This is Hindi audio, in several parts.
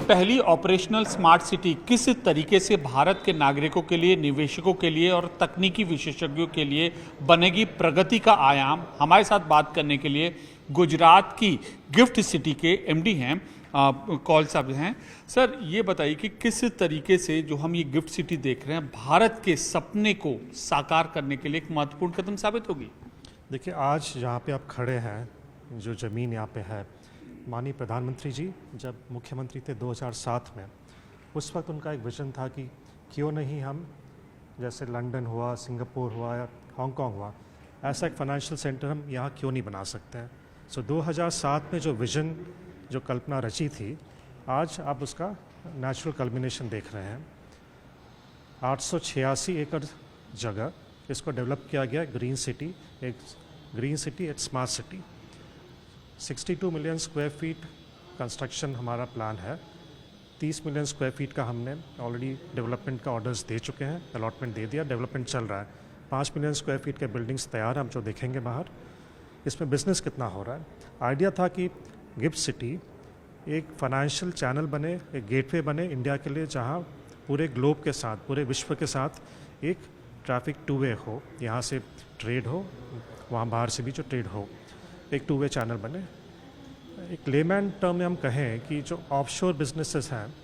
पहली ऑपरेशनल स्मार्ट सिटी किस तरीके से भारत के नागरिकों के लिए, निवेशकों के लिए और तकनीकी विशेषज्ञों के लिए बनेगी प्रगति का आयाम, हमारे साथ बात करने के लिए गुजरात की गिफ्ट सिटी के एमडी हैं कौल साहब हैं। सर, ये बताइए कि किस तरीके से जो हम ये गिफ्ट सिटी देख रहे हैं भारत के सपने को साकार करने के लिए एक महत्वपूर्ण कदम साबित होगी। देखिए, आज जहाँ पे आप खड़े हैं, जो ज़मीन यहाँ पे है, माननीय प्रधानमंत्री जी जब मुख्यमंत्री थे 2007 में, उस वक्त उनका एक विज़न था कि क्यों नहीं हम जैसे लंदन हुआ, सिंगापुर हुआ या हांगकांग हुआ, ऐसा एक फाइनेंशियल सेंटर हम यहाँ क्यों नहीं बना सकते हैं। 2007 में जो विज़न, जो कल्पना रची थी, आज आप उसका नेचुरल कल्मिनेशन देख रहे हैं। 886 एकड़ जगह इसको डेवलप किया गया, ग्रीन सिटी, एक smart city. 62 million square feet construction हमारा प्लान है। 30 मिलियन स्क्वायर फीट का हमने ऑलरेडी डेवलपमेंट का ऑर्डर्स दे चुके हैं, अलॉटमेंट दे दिया, डेवलपमेंट चल रहा है। 5 मिलियन स्क्वायर फीट के बिल्डिंग्स तैयार हैं, हम जो देखेंगे बाहर। इसमें बिजनेस कितना हो रहा है। आइडिया था कि गिफ्ट सिटी एक फाइनेंशियल चैनल बने, एक गेटवे बने इंडिया के लिए, जहां पूरे ग्लोब के साथ, पूरे विश्व के साथ एक ट्रैफिक टू वे हो, यहाँ से ट्रेड हो, वहाँ बाहर से भी जो ट्रेड हो, एक टू वे चैनल बने। एक लेमैन टर्म में हम कहें कि जो ऑफशोर बिजनेसेस हैं,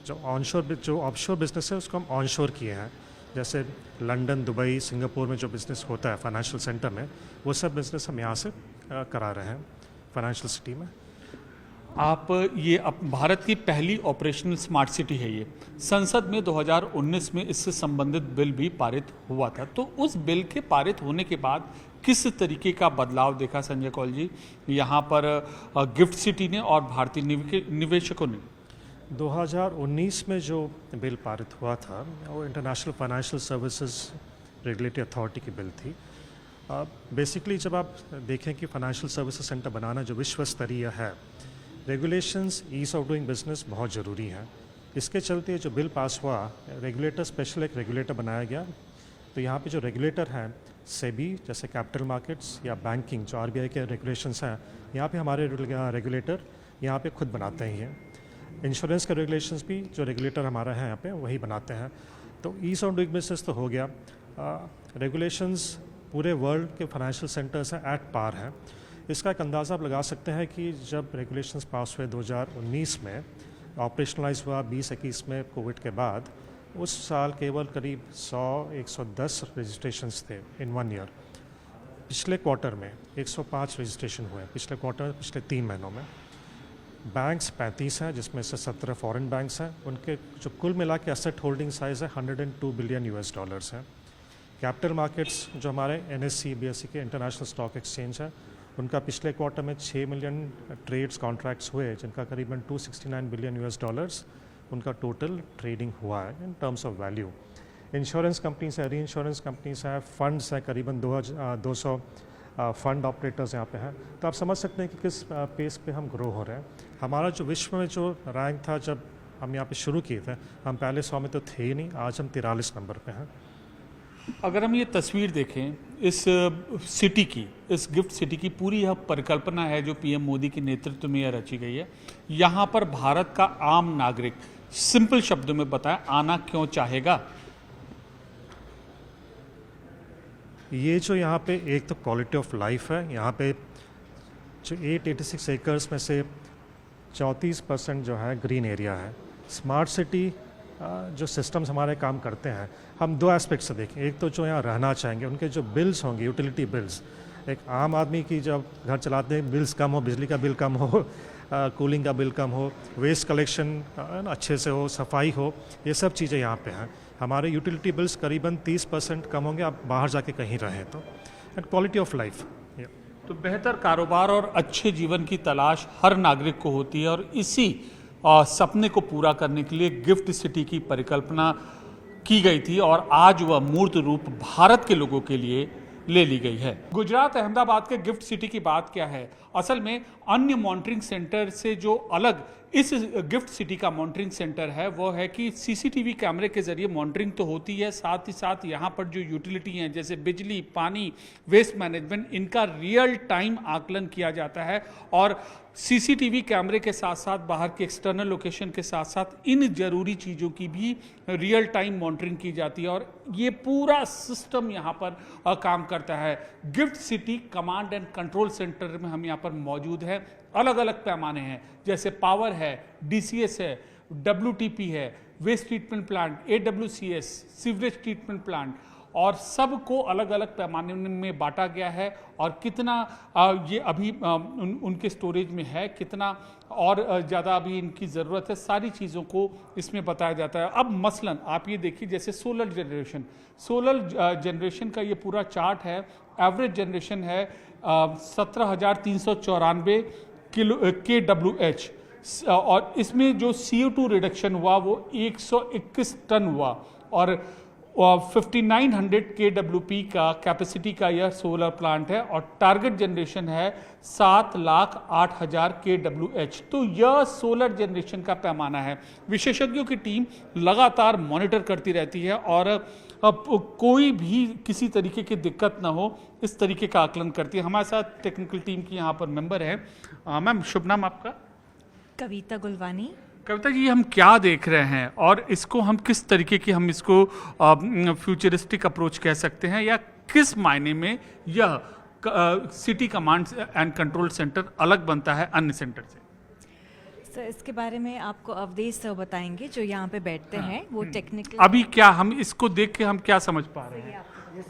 जो ऑफशोर बिजनेस है, उसको हम ऑनशोर किए हैं। जैसे लंदन, दुबई, सिंगापुर में जो बिज़नेस होता है फाइनेंशियल सेंटर में, वो सब बिज़नेस हम यहाँ से करा रहे हैं फाइनेंशियल सिटी में। आप ये भारत की पहली ऑपरेशनल स्मार्ट सिटी है। ये संसद में 2019 में इससे संबंधित बिल भी पारित हुआ था। तो उस बिल के पारित होने के बाद किस तरीके का बदलाव देखा संजय कौल जी यहाँ पर गिफ्ट सिटी ने और भारतीय निवेशकों ने? 2019 में जो बिल पारित हुआ था वो international financial services regulatory authority की बिल थी। बेसिकली जब आप देखें कि फाइनेंशियल सर्विसेज सेंटर बनाना जो विश्व स्तरीय है, regulations, ease of doing business बहुत ज़रूरी है। इसके चलते जो बिल पास हुआ, रेगुलेटर, स्पेशल एक रेगुलेटर बनाया गया। तो यहाँ पे जो रेगुलेटर हैं, सेबी जैसे कैपिटल मार्केट्स या बैंकिंग, जो आरबीआई के रेगुलेशंस हैं, यहाँ पे हमारे रेगुलेटर यहाँ पे खुद बनाते ही हैं। इंश्योरेंस के रेगुलेशंस भी जो रेगुलेटर हमारा है यहाँ पे वही बनाते हैं। तो ईज ऑफ डूइंग बिजनेस तो हो गया। रेगुलेशंस पूरे वर्ल्ड के फाइनेंशियल सेंटर्स हैं, एट पार हैं। इसका एक अंदाज़ा आप लगा सकते हैं कि जब रेगुलेशंस पास हुए 2019 में, ऑपरेशनलाइज हुआ 2021 में कोविड के बाद, उस साल केवल करीब 100-110 रजिस्ट्रेशंस थे इन 1 ईयर। पिछले क्वार्टर में 105 रजिस्ट्रेशन हुए, पिछले 3 महीनों में। बैंक्स 35 हैं, जिसमें से 17 फॉरेन बैंक्स हैं। उनके जो कुल मिला के एसेट होल्डिंग साइज़ है $102 बिलियन है। कैपिटल मार्केट्स जो हमारे NSE, BSE के इंटरनेशनल स्टॉक एक्सचेंज है, उनका पिछले क्वार्टर में 6 मिलियन ट्रेड्स कॉन्ट्रैक्ट्स हुए, जिनका करीबन $269 बिलियन उनका टोटल ट्रेडिंग हुआ है in terms of value. Insurance companies हैं, री इंश्योरेंस कंपनीज हैं, फंड्स हैं, करीबन 200 फंड ऑपरेटर्स यहाँ पे हैं। तो आप समझ सकते हैं कि किस पेस पे हम ग्रो हो रहे हैं। हमारा जो विश्व में जो रैंक था जब हम यहाँ पे शुरू किए थे, हम पहले 100 में तो थे ही नहीं, आज हम 43 नंबर पे हैं। अगर हम ये तस्वीर देखें इस सिटी की, इस गिफ्ट सिटी की, पूरी यह परिकल्पना है जो पीएम मोदी के नेतृत्व में यह रची गई है। यहाँ पर भारत का आम नागरिक, सिंपल शब्दों में बताएं, आना क्यों चाहेगा? ये जो यहाँ पे एक तो क्वालिटी ऑफ लाइफ है। यहाँ पे जो 886 एकर्स में से 34% जो है ग्रीन एरिया है। स्मार्ट सिटी जो सिस्टम्स हमारे काम करते हैं, हम 2 एस्पेक्ट से देखें। एक तो जो यहाँ रहना चाहेंगे, उनके जो बिल्स होंगे, यूटिलिटी बिल्स, एक आम आदमी की जब घर चलाते हैं बिल्स कम हो, बिजली का बिल कम हो, कूलिंग का बिल कम हो, वेस्ट कलेक्शन अच्छे से हो, सफाई हो, ये सब चीज़ें यहाँ पे हैं। हमारे यूटिलिटी बिल्स करीबन 30% कम होंगे आप बाहर जाके कहीं रहें तो। And quality of life. तो बेहतर कारोबार और अच्छे जीवन की तलाश हर नागरिक को होती है और इसी सपने को पूरा करने के लिए गिफ्ट सिटी की परिकल्पना की गई थी और आज वह मूर्त रूप भारत के लोगों के लिए ले ली गई है। गुजरात अहमदाबाद के गिफ्ट सिटी की बात क्या है, असल में अन्य मॉनिटरिंग सेंटर से जो अलग इस गिफ्ट सिटी का मॉनिटरिंग सेंटर है वो है कि सीसीटीवी कैमरे के जरिए मॉनिटरिंग तो होती है, साथ ही साथ यहाँ पर जो यूटिलिटी हैं जैसे बिजली, पानी, वेस्ट मैनेजमेंट, इनका रियल टाइम आकलन किया जाता है और सीसीटीवी कैमरे के साथ साथ बाहर के एक्सटर्नल लोकेशन के साथ साथ इन जरूरी चीज़ों की भी रियल टाइम मॉनिटरिंग की जाती है और ये पूरा सिस्टम यहाँ पर काम करता है। Gift city command and control centre में हम यहाँ पर मौजूद है। अलग अलग पैमाने हैं जैसे पावर है, डीसीएस है, डब्ल्यूटीपी है, waste treatment plant, AWCS, sewerage treatment plant और सबको अलग अलग पैमाने में बांटा गया है और कितना ये अभी उनके स्टोरेज में है, कितना और ज़्यादा अभी इनकी ज़रूरत है, सारी चीज़ों को इसमें बताया जाता है। अब मसलन आप ये देखिए जैसे सोलर जनरेशन का ये पूरा चार्ट है। एवरेज जनरेशन है 17,394 kWh और इसमें जो CO2 रिडक्शन हुआ वो 121 टन हुआ और 5900 kWp का कैपेसिटी का यह सोलर प्लांट है और टारगेट जनरेशन है 7,08,000 kWh। तो यह सोलर जनरेशन का पैमाना है। विशेषज्ञों की टीम लगातार मॉनिटर करती रहती है और अब कोई भी किसी तरीके की दिक्कत ना हो इस तरीके का आकलन करती है। हमारे साथ टेक्निकल टीम की यहाँ पर मेंबर है। मैम, शुभ नाम आपका? कविता गुलवानी। कविता जी, हम क्या देख रहे हैं और इसको हम किस तरीके की हम इसको फ्यूचरिस्टिक अप्रोच कह सकते हैं या किस मायने में यह city command and control centre अलग बनता है अन्य सेंटर से? सर, इसके बारे में आपको अवधेश सर बताएंगे जो यहाँ पे बैठते हैं, वो टेक्निकल। अभी क्या हम इसको देख के हम क्या समझ पा रहे हैं?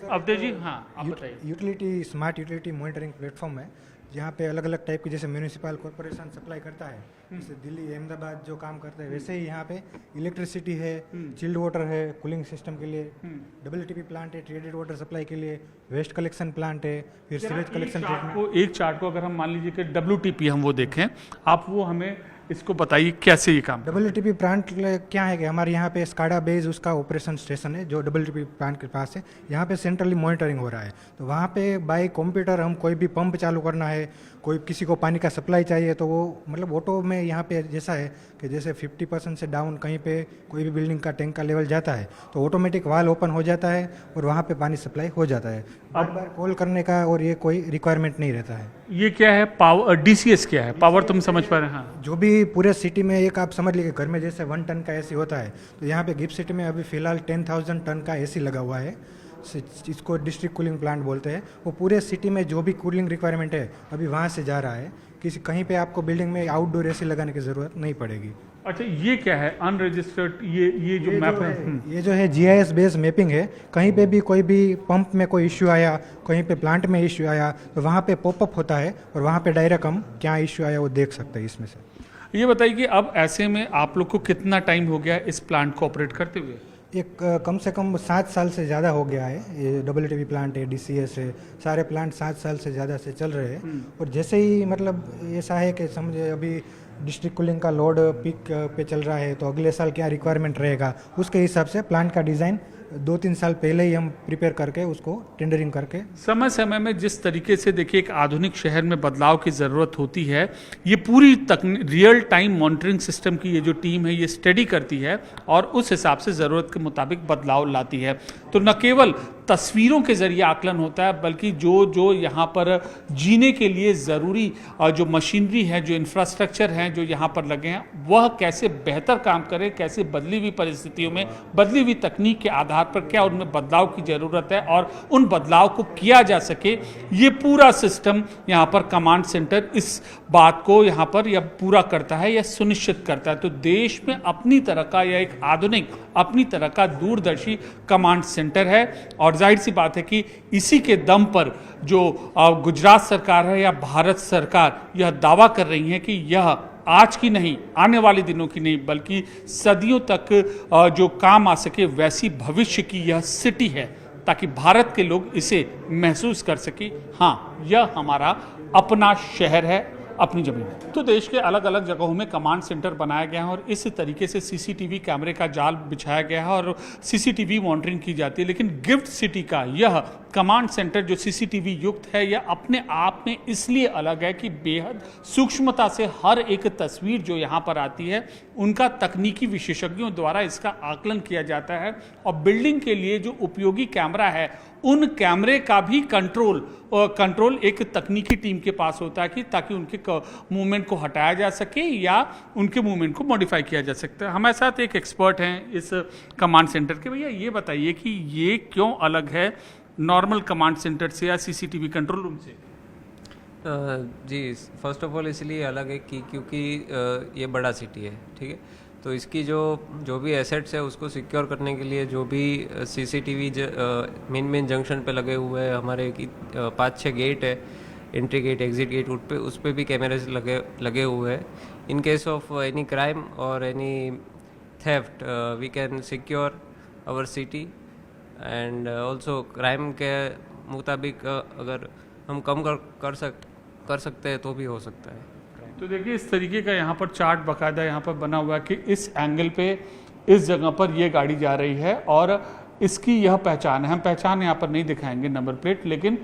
अवधेश जी, हाँ आप बताइए। Utility smart utility monitoring platform है जहाँ पे अलग अलग टाइप की, जैसे म्यूनिसिपल कॉर्पोरेशन सप्लाई करता है, जैसे दिल्ली, अहमदाबाद जो काम करता है, वैसे ही यहाँ पे इलेक्ट्रिसिटी है, चिल्ड वाटर है कूलिंग सिस्टम के लिए, WTP प्लांट है ट्रीटेड वाटर सप्लाई के लिए, वेस्ट कलेक्शन प्लांट है, फिर सीवेज कलेक्शन ट्रीटमेंट। एक चार्ट को अगर हम मान लीजिए कि WTP हम वो देखें, आप वो हमें इसको बताइए कैसे ये काम। WTP प्लांट क्या है कि हमारे यहाँ पे स्काडा बेस उसका ऑपरेशन स्टेशन है जो WTP प्लांट के पास है। यहाँ पे सेंट्रली मॉनिटरिंग हो रहा है, तो वहाँ पे बाय कंप्यूटर हम कोई भी पंप चालू करना है, कोई किसी को पानी का सप्लाई चाहिए तो वो मतलब ऑटो में यहाँ पे जैसा है कि जैसे 50% से डाउन कहीं पे कोई भी बिल्डिंग का टैंक का लेवल जाता है तो ऑटोमेटिक वाल ओपन हो जाता है और वहाँ पे पानी सप्लाई हो जाता है। बार कॉल करने का और ये कोई रिक्वायरमेंट नहीं रहता है। ये क्या है पावर? DCS क्या है? पावर तुम समझ पा रहे हैं? हाँ, जो भी पूरे सिटी में एक आप समझ लीजिए घर में जैसे 1 टन का AC होता है, तो यहाँ पे गिफ्ट सिटी में अभी फिलहाल 10,000 टन का AC लगा हुआ है। इसको डिस्ट्रिक्ट कूलिंग प्लांट बोलते हैं। वो पूरे सिटी में जो भी कूलिंग रिक्वायरमेंट है अभी वहाँ से जा रहा है। किसी कहीं पे आपको बिल्डिंग में आउटडोर AC लगाने की ज़रूरत नहीं पड़ेगी। अच्छा, ये क्या है अनरजिस्टर्ड? ये जो मैप है, ये जो है GIS बेस्ड मैपिंग है। कहीं पे भी कोई भी पंप में कोई इश्यू आया, कहीं पे प्लांट में इश्यू आया तो वहाँ पे पॉपअप होता है और वहाँ पे डायरेक्ट हम क्या इश्यू आया वो देख सकते हैं इसमें से। ये बताइए कि अब ऐसे में आप लोग को कितना टाइम हो गया इस प्लांट को ऑपरेट करते हुए? एक कम से कम 7 साल से ज़्यादा हो गया है। ये WTP प्लांट है, DCS है, सारे प्लांट 7 साल से ज़्यादा से चल रहे हैं। और जैसे ही मतलब ऐसा है कि समझे अभी डिस्ट्रिक्ट कूलिंग का लोड पीक पे चल रहा है तो अगले साल क्या रिक्वायरमेंट रहेगा उसके हिसाब से प्लांट का डिज़ाइन 2-3 साल पहले ही हम प्रिपेयर करके उसको टेंडरिंग करके समय समय में जिस तरीके से देखिए एक आधुनिक शहर में बदलाव की ज़रूरत होती है, ये पूरी रियल टाइम मॉनिटरिंग सिस्टम की ये जो टीम है ये स्टडी करती है और उस हिसाब से ज़रूरत के मुताबिक बदलाव लाती है। तो न केवल तस्वीरों के जरिए आकलन होता है बल्कि जो यहाँ पर जीने के लिए ज़रूरी जो मशीनरी है, जो इंफ्रास्ट्रक्चर हैं जो यहाँ पर लगे हैं, वह कैसे बेहतर काम करे, कैसे बदली हुई परिस्थितियों में बदली हुई तकनीक के आधार पर क्या उनमें बदलाव की ज़रूरत है और उन बदलाव को किया जा सके, ये पूरा सिस्टम यहाँ पर कमांड सेंटर इस बात को यहाँ पर यह पूरा करता है या सुनिश्चित करता है। तो देश में अपनी तरह का यह एक आधुनिक अपनी तरह का दूरदर्शी कमांड सेंटर है और जाहिर सी बात है कि इसी के दम पर जो गुजरात सरकार है या भारत सरकार यह दावा कर रही है कि यह आज की नहीं, आने वाले दिनों की नहीं, बल्कि सदियों तक जो काम आ सके वैसी भविष्य की यह सिटी है ताकि भारत के लोग इसे महसूस कर सके, हाँ यह हमारा अपना शहर है, अपनी जमीन है। तो देश के अलग अलग जगहों में कमांड सेंटर बनाया गया है और इस तरीके से CCTV कैमरे का जाल बिछाया गया है और CCTV मॉनिटरिंग की जाती है। लेकिन गिफ्ट सिटी का यह कमांड सेंटर जो सीसीटीवी युक्त है यह अपने आप में इसलिए अलग है कि बेहद सूक्ष्मता से हर एक तस्वीर जो यहाँ पर आती है उनका तकनीकी विशेषज्ञों द्वारा इसका आकलन किया जाता है और बिल्डिंग के लिए जो उपयोगी कैमरा है उन कैमरे का भी कंट्रोल एक तकनीकी टीम के पास होता है कि ताकि उनके मूवमेंट को हटाया जा सके या उनके मूवमेंट को मॉडिफाई किया जा सकता है। हमारे साथ एक एक्सपर्ट हैं इस कमांड सेंटर के। भैया ये बताइए कि ये क्यों अलग है नॉर्मल कमांड सेंटर से या सीसीटीवी कंट्रोल रूम से? जी, फर्स्ट ऑफ ऑल इसलिए अलग है कि क्योंकि ये बड़ा सिटी है, ठीक है। तो इसकी जो भी एसेट्स है उसको सिक्योर करने के लिए जो भी सीसीटीवी मेन जंक्शन पे लगे हुए हैं हमारे की 5-6 गेट है, एंट्री गेट, एग्जिट गेट, उस पे भी कैमरेज लगे हुए हैं। In case of any crime और any theft we can secure our city and also crime के मुताबिक अगर हम कम कर सकते हैं तो भी हो सकता है। तो देखिए इस तरीके का यहाँ पर चार्ट बाकायदा यहाँ पर बना हुआ है कि इस एंगल पे इस जगह पर ये गाड़ी जा रही है और इसकी यह पहचान है। हम पहचान यहाँ पर नहीं दिखाएंगे नंबर प्लेट, लेकिन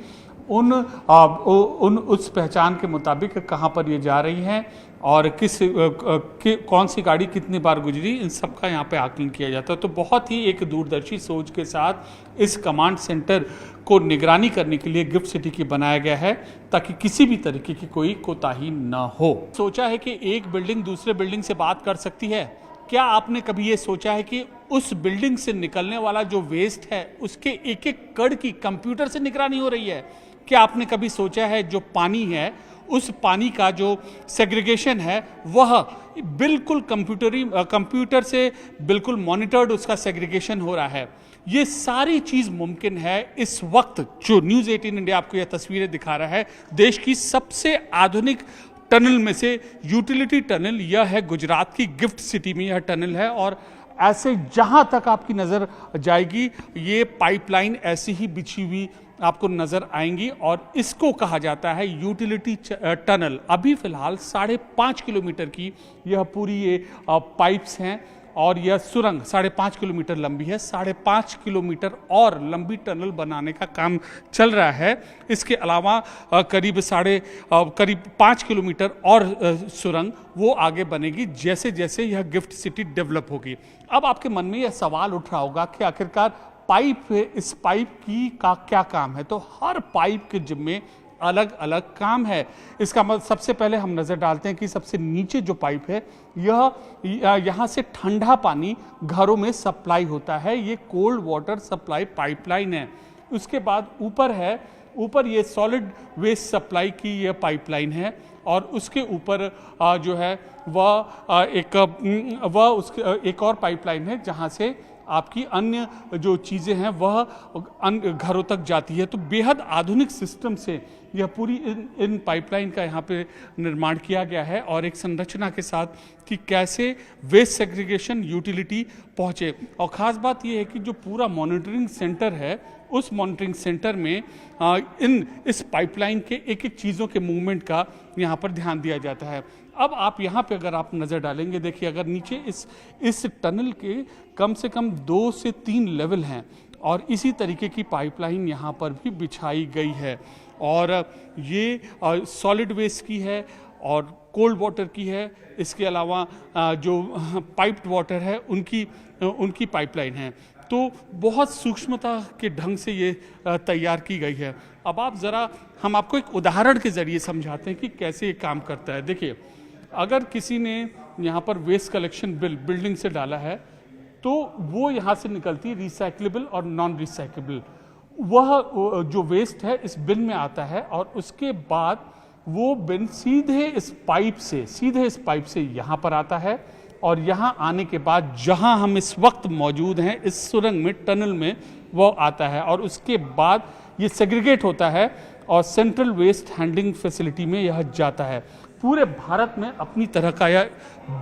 उस पहचान के मुताबिक कहाँ पर ये जा रही हैं और कौन सी गाड़ी कितनी बार गुजरी, इन सब का यहाँ पे आकलन किया जाता है। तो बहुत ही एक दूरदर्शी सोच के साथ इस कमांड सेंटर को निगरानी करने के लिए गिफ्ट सिटी की बनाया गया है ताकि किसी भी तरीके की कोई कोताही न हो। सोचा है कि एक बिल्डिंग दूसरे बिल्डिंग से बात कर सकती है। क्या आपने कभी ये सोचा है कि उस बिल्डिंग से निकलने वाला जो वेस्ट है उसके एक एक कण की कंप्यूटर से निगरानी हो रही है? क्या आपने कभी सोचा है जो पानी है उस पानी का जो सेग्रीगेशन है वह बिल्कुल कंप्यूटर से बिल्कुल मॉनिटर्ड उसका सेग्रीगेशन हो रहा है? ये सारी चीज मुमकिन है इस वक्त जो न्यूज़ 18 इंडिया आपको यह तस्वीरें दिखा रहा है। देश की सबसे आधुनिक टनल में से यूटिलिटी टनल यह है, गुजरात की गिफ्ट सिटी में यह टनल है और ऐसे जहां तक आपकी नजर जाएगी ये पाइपलाइन ऐसी ही बिछी हुई आपको नजर आएंगी और इसको कहा जाता है यूटिलिटी टनल। अभी फिलहाल 5.5 किलोमीटर की यह पूरी ये पाइप्स हैं और यह सुरंग 5.5 किलोमीटर लंबी है। 5.5 किलोमीटर और लंबी टनल बनाने का काम चल रहा है। इसके अलावा करीब 5 किलोमीटर और सुरंग वो आगे बनेगी जैसे जैसे यह गिफ्ट सिटी डेवलप होगी। अब आपके मन में यह सवाल उठ रहा होगा कि आखिरकार इस पाइप की का क्या काम है? तो हर पाइप के जिम्मे अलग अलग काम है। इसका मतलब सबसे पहले हम नज़र डालते हैं कि सबसे नीचे जो पाइप है यहाँ से ठंडा पानी घरों में सप्लाई होता है। ये कोल्ड वाटर सप्लाई पाइपलाइन है। उसके बाद ऊपर ये सॉलिड वेस्ट सप्लाई की ये पाइपलाइन है और उसके ऊपर जो है एक और पाइपलाइन है जहाँ से आपकी अन्य जो चीज़ें हैं वह घरों तक जाती है। तो बेहद आधुनिक सिस्टम से यह पूरी इन पाइपलाइन का यहाँ पे निर्माण किया गया है और एक संरचना के साथ कि कैसे वेस्ट सेग्रीगेशन यूटिलिटी पहुँचे। और ख़ास बात यह है कि जो पूरा मॉनिटरिंग सेंटर है उस मॉनिटरिंग सेंटर में इस पाइपलाइन के एक एक चीज़ों के मूवमेंट का यहाँ पर ध्यान दिया जाता है। अब आप यहाँ पे अगर आप नज़र डालेंगे, देखिए अगर नीचे इस टनल के कम से कम 2 से 3 लेवल हैं और इसी तरीके की पाइपलाइन यहाँ पर भी बिछाई गई है और ये सॉलिड वेस्ट की है और कोल्ड वाटर की है। इसके अलावा जो पाइप्ड वाटर है उनकी पाइपलाइन है। तो बहुत सूक्ष्मता के ढंग से ये तैयार की गई है। अब हम आपको एक उदाहरण के ज़रिए समझाते हैं कि कैसे ये काम करता है। देखिए, अगर किसी ने यहाँ पर वेस्ट कलेक्शन बिल्डिंग से डाला है तो वो यहाँ से निकलती है रिसाइक्लेबल और नॉन रिसाइक्लेबल। वह जो वेस्ट है इस बिन में आता है और उसके बाद वो बिन सीधे इस पाइप से यहाँ पर आता है और यहाँ आने के बाद जहाँ हम इस वक्त मौजूद हैं इस सुरंग में, टनल में, वो आता है और उसके बाद ये सेग्रीगेट होता है और सेंट्रल वेस्ट हैंडलिंग फैसिलिटी में यह जाता है। पूरे भारत में अपनी तरह का यह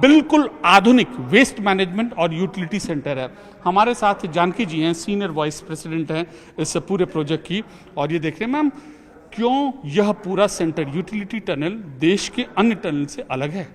बिल्कुल आधुनिक वेस्ट मैनेजमेंट और यूटिलिटी सेंटर है। हमारे साथ जानकी जी हैं, सीनियर वाइस प्रेसिडेंट हैं इस पूरे प्रोजेक्ट की, और ये देख रहे हैं मैम क्यों यह पूरा सेंटर यूटिलिटी टनल देश के अन्य टनल से अलग है?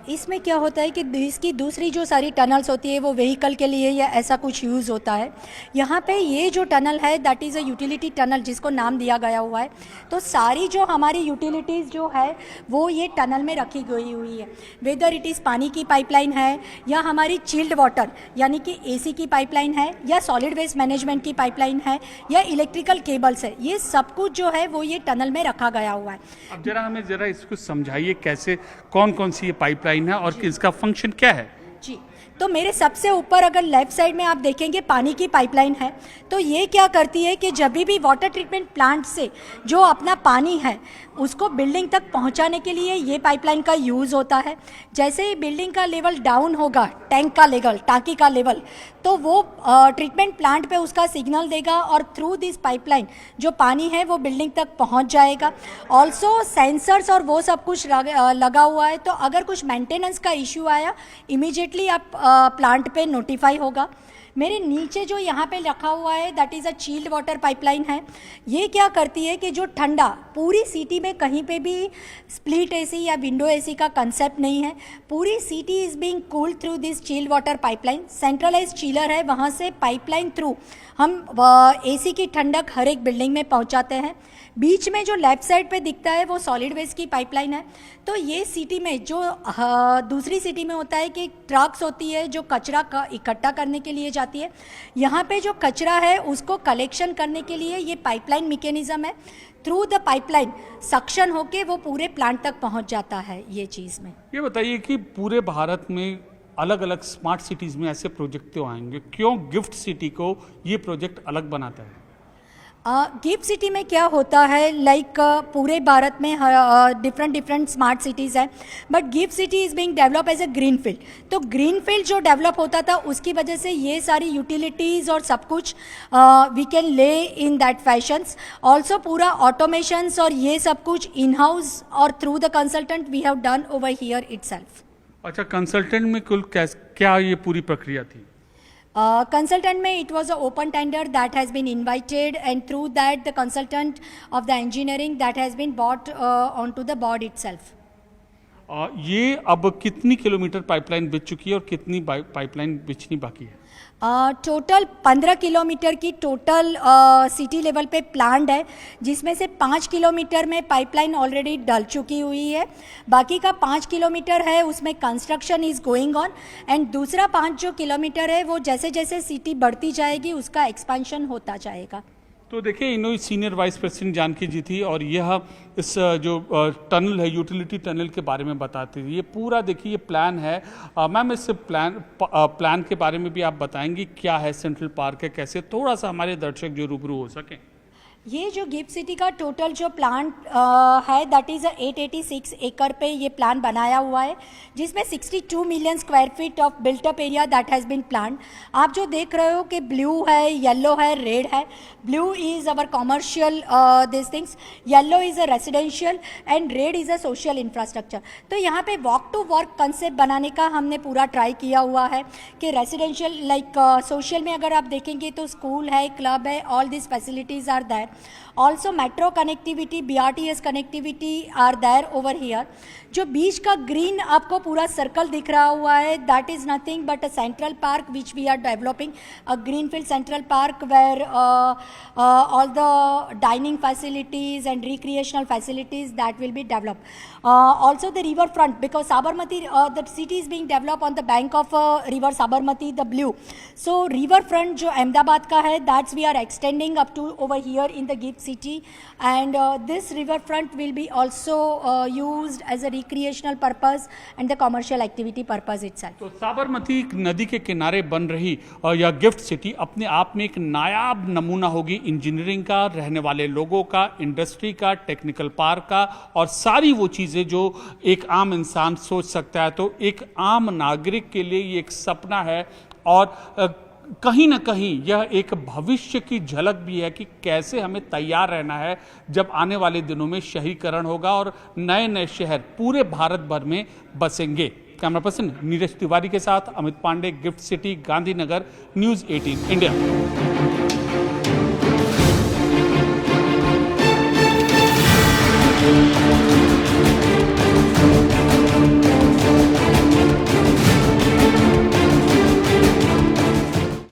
इसमें क्या होता है कि इसकी दूसरी जो सारी टनल्स होती है वो व्हीकल के लिए या ऐसा कुछ यूज़ होता है। यहाँ पे ये जो टनल है that is a utility tunnel जिसको नाम दिया गया हुआ है। तो सारी जो हमारी यूटिलिटीज़ जो है वो ये टनल में रखी गई हुई है, वेदर इट इज़ पानी की पाइपलाइन है या हमारी चिल्ड वाटर यानी कि एसी की पाइपलाइन है या सॉलिड वेस्ट मैनेजमेंट की पाइपलाइन है या इलेक्ट्रिकल केबल्स है, ये सब कुछ जो है वो ये टनल में रखा गया हुआ है। अब जरा हमें जरा इसको समझाइए कैसे, कौन कौन सी ये पाइपलाइन है और इसका फंक्शन क्या है। जी, तो मेरे सबसे ऊपर अगर लेफ्ट साइड में आप देखेंगे पानी की पाइपलाइन है। तो ये क्या करती है कि जब भी वाटर ट्रीटमेंट प्लांट से जो अपना पानी है उसको बिल्डिंग तक पहुंचाने के लिए ये पाइपलाइन का यूज़ होता है। जैसे ही बिल्डिंग का लेवल डाउन होगा, टैंक का लेवल, टांकी का लेवल, तो वो ट्रीटमेंट प्लांट पे उसका सिग्नल देगा और थ्रू दिस पाइपलाइन जो पानी है वो बिल्डिंग तक पहुंच जाएगा। ऑल्सो सेंसर्स और वो सब कुछ लगा हुआ है, तो अगर कुछ मेंटेनेंस का इश्यू आया इमीडिएटली आप प्लांट पे नोटिफाई होगा। मेरे नीचे जो यहाँ पे रखा हुआ है that is a chilled water pipeline है। ये क्या करती है कि जो ठंडा पूरी सिटी में कहीं पे भी स्प्लिट एसी या विंडो एसी का कंसेप्ट नहीं है, पूरी city is being cooled through this chilled water pipeline. Centralise chiller है, वहाँ से पाइपलाइन थ्रू हम एसी की ठंडक हर एक बिल्डिंग में पहुँचाते हैं। बीच में जो लेफ्ट साइड पे दिखता है वो सॉलिड वेस्ट की पाइपलाइन है। तो ये सिटी में जो दूसरी सिटी में होता है कि ट्रक्स होती है जो कचरा का इकट्ठा करने के लिए जाती है, यहाँ पे जो कचरा है उसको कलेक्शन करने के लिए ये पाइपलाइन मैकेनिज्म है। थ्रू द पाइपलाइन सक्शन होके वो पूरे प्लांट तक पहुँच जाता है ये चीज़ में। ये बताइए कि पूरे भारत में अलग अलग स्मार्ट सिटीज़ में ऐसे प्रोजेक्ट तो आएंगे, क्यों गिफ्ट सिटी को ये प्रोजेक्ट अलग बनाता है? गिफ्ट सिटी में क्या होता है, लाइक पूरे भारत में डिफरेंट स्मार्ट सिटीज़ हैं, but GIFT city is being develop as a green field. तो ग्रीन फील्ड जो डेवलप होता था उसकी वजह से ये सारी यूटिलिटीज़ और सब कुछ we can lay in that fashions. Also पूरा ऑटोमेशंस और ये सब कुछ इन हाउस और through the consultant we have done over here itself. अच्छा, कंसल्टेंट में कुल क्या ये पूरी प्रक्रिया थी? Consultant में it was a open tender that has been invited, and through that the consultant of the engineering that has been brought onto the board itself. ये अब कितनी किलोमीटर पाइपलाइन बिछ चुकी है और कितनी पाइपलाइन बिछनी बाकी है? टोटल 15 किलोमीटर की टोटल सिटी लेवल पे प्लान्ड है, जिसमें से 5 किलोमीटर में पाइपलाइन ऑलरेडी डल चुकी हुई है। बाकी का 5 किलोमीटर है उसमें construction is going on, and दूसरा 5 जो किलोमीटर है वो जैसे जैसे सिटी बढ़ती जाएगी उसका एक्सपेंशन होता जाएगा। तो देखिए, इन्होंने सीनियर वाइस प्रेसिडेंट जानकी जी थी और यह इस जो टनल है, यूटिलिटी टनल के बारे में बताती थी। ये पूरा देखिए ये प्लान है। मैम, इस प्लान के बारे में भी आप बताएंगी, क्या है, सेंट्रल पार्क है, कैसे, थोड़ा सा हमारे दर्शक जो रूबरू हो सकें। ये जो गिफ्ट सिटी का टोटल जो प्लान है दैट इज़ 886 एकड़ पे ये प्लान बनाया हुआ है, जिसमें 62 million square feet of built up area that has been plan. आप जो देख रहे हो कि ब्लू है, येलो है, रेड है। Blue is our commercial this things, yellow is a residential and red is a social infrastructure. तो यहाँ पे वॉक टू वर्क कंसेप्ट बनाने का हमने पूरा ट्राई किया हुआ है कि रेसिडेंशियल लाइक सोशल में अगर आप देखेंगे तो स्कूल है, क्लब है, all this facilities are there. Also metro connectivity, BRTS connectivity are there over here. जो बीच का ग्रीन आपको पूरा सर्कल दिख रहा हुआ है that is nothing but a central park which we are developing, a greenfield central park where all the dining facilities and recreational facilities that will be developed. Also the river front, because Sabarmati, the city is being developed on the bank of river Sabarmati, the blue. So river front जो अहमदाबाद का है that's we are extending up to over here in the gift city, and this river front will be also used as a recreational purpose and the commercial activity purpose itself. तो साबरमती नदी के किनारे बन रही यह गिफ्ट सिटी अपने आप में एक नायाब नमूना होगी इंजीनियरिंग का, रहने वाले लोगों का, इंडस्ट्री का, टेक्निकल पार्क का और सारी वो चीज़ें जो एक आम इंसान सोच सकता है। तो एक आम नागरिक के लिए ये एक सपना है और कहीं ना कहीं यह एक भविष्य की झलक भी है कि कैसे हमें तैयार रहना है जब आने वाले दिनों में शहरीकरण होगा और नए नए शहर पूरे भारत भर में बसेंगे। कैमरा पर्सन नीरज तिवारी के साथ Amit Pandey, GIFT city, Gandhinagar, news 18 India.